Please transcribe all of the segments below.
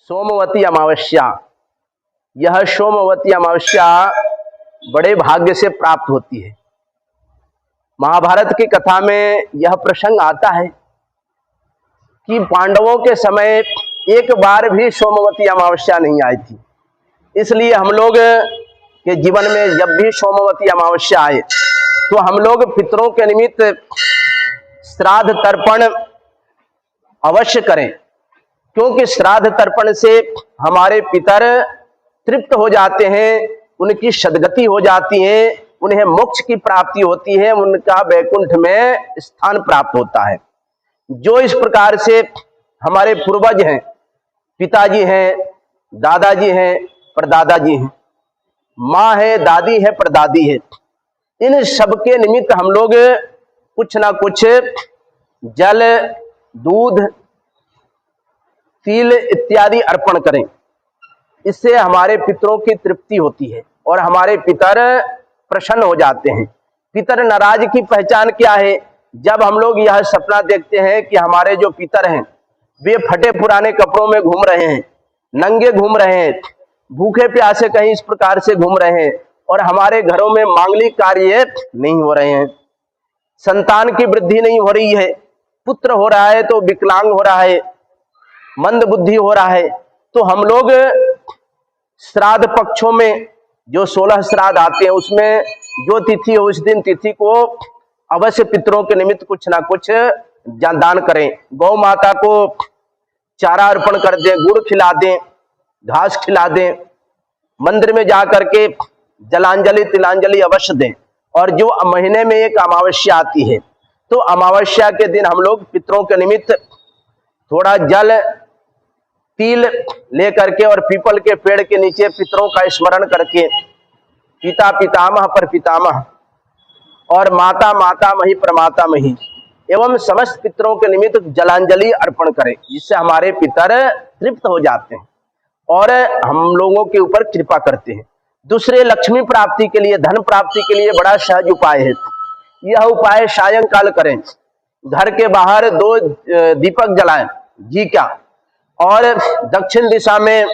सोमवती अमावस्या। यह सोमवती अमावस्या बड़े भाग्य से प्राप्त होती है। महाभारत की कथा में यह प्रसंग आता है कि पांडवों के समय एक बार भी सोमवती अमावस्या नहीं आई थी। इसलिए हम लोग के जीवन में जब भी सोमवती अमावस्या आए तो हम लोग पितरों के निमित्त श्राद्ध तर्पण अवश्य करें, क्योंकि श्राद्ध तर्पण से हमारे पितर तृप्त हो जाते हैं, उनकी सद्गति हो जाती है, उन्हें मोक्ष की प्राप्ति होती है, उनका वैकुंठ में स्थान प्राप्त होता है। जो इस प्रकार से हमारे पूर्वज हैं, पिताजी हैं, दादाजी हैं, परदादाजी हैं, माँ है, दादी है, परदादी है, इन सबके निमित्त हम लोग कुछ ना कुछ जल, दूध, तिल इत्यादि अर्पण करें। इससे हमारे पितरों की तृप्ति होती है और हमारे पितर प्रसन्न हो जाते हैं। पितर नाराज की पहचान क्या है? जब हम लोग यह सपना देखते हैं कि हमारे जो पितर हैं वे फटे पुराने कपड़ों में घूम रहे हैं, नंगे घूम रहे हैं, भूखे प्यासे कहीं इस प्रकार से घूम रहे हैं और हमारे घरों में मांगलिक कार्य नहीं हो रहे हैं, संतान की वृद्धि नहीं हो रही है, पुत्र हो रहा है तो विकलांग हो रहा है, मंद बुद्धि हो रहा है, तो हम लोग श्राद्ध पक्षों में जो 16 श्राद्ध आते हैं उसमें जो तिथि है उस दिन तिथि को अवश्य पितरों के निमित्त कुछ ना कुछ दान करें। गौ माता को चारा अर्पण कर दें, गुड़ खिला दें, घास खिला दें, मंदिर में जा करके जलांजलि तिलांजलि अवश्य दें। और जो महीने में एक अमावस्या आती है तो अमावस्या के दिन हम लोग पितरों के निमित्त थोड़ा जल, तिल लेकर के और पीपल के पेड़ के नीचे पितरों का स्मरण करके पिता पितामह पर पितामह और माता मातामही प्रमातामही एवं समस्त पितरों के निमित्त जलांजलि अर्पण करें, जिससे हमारे पितर तृप्त हो जाते हैं और हम लोगों के ऊपर कृपा करते हैं। दूसरे, लक्ष्मी प्राप्ति के लिए, धन प्राप्ति के लिए बड़ा सहज उपाय है। यह उपाय सायंकाल करें। घर के बाहर 2 दीपक जलाएं घी का, और दक्षिण दिशा में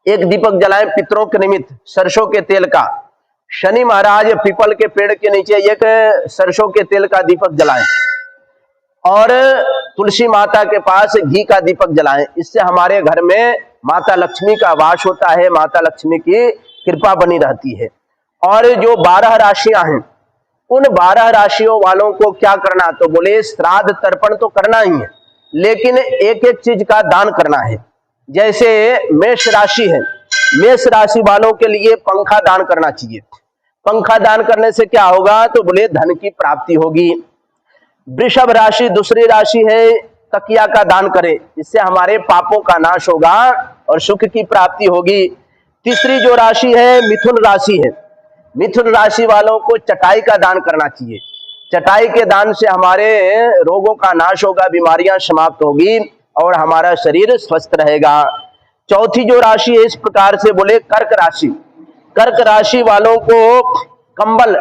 एक दीपक जलाएं पितरों के निमित्त सरसों के तेल का। शनि महाराज पीपल के पेड़ के नीचे एक सरसों के तेल का दीपक जलाएं और तुलसी माता के पास घी का दीपक जलाएं। इससे हमारे घर में माता लक्ष्मी का वास होता है, माता लक्ष्मी की कृपा बनी रहती है। और जो 12 राशियां हैं उन 12 राशियों वालों को क्या करना, तो बोले श्राद्ध तर्पण तो करना ही है, लेकिन एक एक चीज का दान करना है। जैसे मेष राशि है, मेष राशि वालों के लिए पंखा दान करना चाहिए। पंखा दान करने से क्या होगा, तो बोले धन की प्राप्ति होगी। वृषभ राशि दूसरी राशि है, तकिया का दान करें, इससे हमारे पापों का नाश होगा और सुख की प्राप्ति होगी। तीसरी जो राशि है मिथुन राशि है, मिथुन राशि वालों को चटाई का दान करना चाहिए। चटाई के दान से हमारे रोगों का नाश होगा, बीमारियां समाप्त होगी और हमारा शरीर स्वस्थ रहेगा। चौथी जो राशि है इस प्रकार से बोले कर्क राशि, कर्क राशि वालों को कंबल,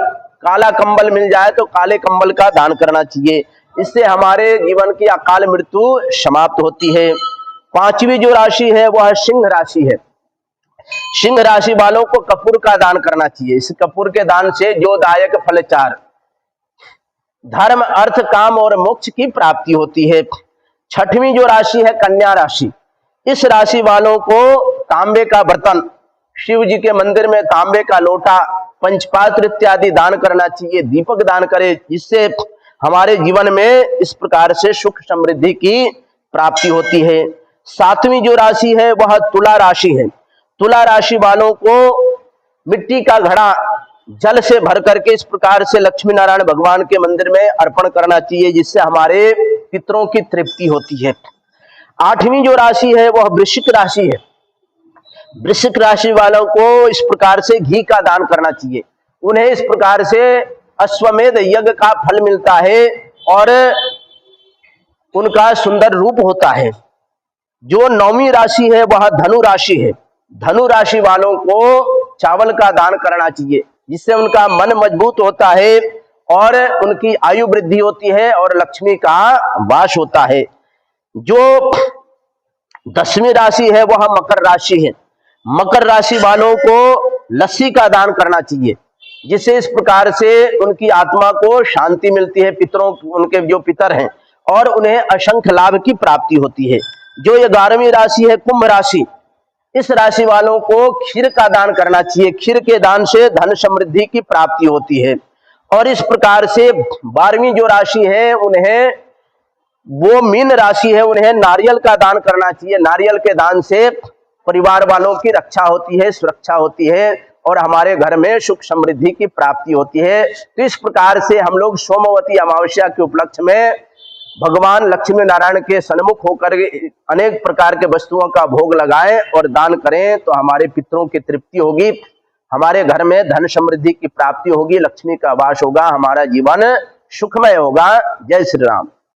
काला कंबल मिल जाए तो काले कंबल का दान करना चाहिए, इससे हमारे जीवन की अकाल मृत्यु समाप्त होती है। पांचवी जो राशि है वह सिंह राशि है, सिंह राशि वालों को कपूर का दान करना चाहिए। इस कपूर के दान से जो दायक फल 4, धर्म, अर्थ, काम और मोक्ष की प्राप्ति होती है। छठवीं जो राशि है कन्या राशि, इस राशि वालों को तांबे का बर्तन, शिव जी के मंदिर में तांबे का लोटा, पंचपात्र इत्यादि दान करना चाहिए, दीपक दान करें, जिससे हमारे जीवन में इस प्रकार से सुख समृद्धि की प्राप्ति होती है। सातवीं जो राशि है वह तुला राशि है, तुला राशि वालों को मिट्टी का घड़ा जल से भर करके इस प्रकार से लक्ष्मी नारायण भगवान के मंदिर में अर्पण करना चाहिए, जिससे हमारे पितरों की तृप्ति होती है। आठवीं जो राशि है वह वृश्चिक राशि है, वृश्चिक राशि वालों को इस प्रकार से घी का दान करना चाहिए। उन्हें इस प्रकार से अश्वमेध यज्ञ का फल मिलता है और उनका सुंदर रूप होता है। जो 9वीं राशि है वह धनु राशि है, धनु राशि वालों को चावल का दान करना चाहिए, जिससे उनका मन मजबूत होता है और उनकी आयु वृद्धि होती है और लक्ष्मी का वास होता है। जो 10वीं राशि है वह मकर राशि है। मकर राशि वालों को लस्सी का दान करना चाहिए, जिससे इस प्रकार से उनकी आत्मा को शांति मिलती है, पितरों उनके जो पितर हैं, और उन्हें असंख्य लाभ की प्राप्ति होती है। जो 11वीं राशि है कुंभ राशि, इस राशि वालों को खीर का दान करना चाहिए। खीर के दान से धन समृद्धि की प्राप्ति होती है। और इस प्रकार से 12वीं जो राशि है उन्हें, वो मीन राशि है, उन्हें नारियल का दान करना चाहिए। नारियल के दान से परिवार वालों की रक्षा होती है, सुरक्षा होती है, और हमारे घर में सुख समृद्धि की प्राप्ति होती है। तो इस प्रकार से हम लोग सोमवती अमावस्या के उपलक्ष्य में भगवान लक्ष्मी नारायण के सन्मुख होकर अनेक प्रकार के वस्तुओं का भोग लगाएं और दान करें, तो हमारे पितरों की तृप्ति होगी, हमारे घर में धन समृद्धि की प्राप्ति होगी, लक्ष्मी का वास होगा, हमारा जीवन सुखमय होगा। जय श्री राम।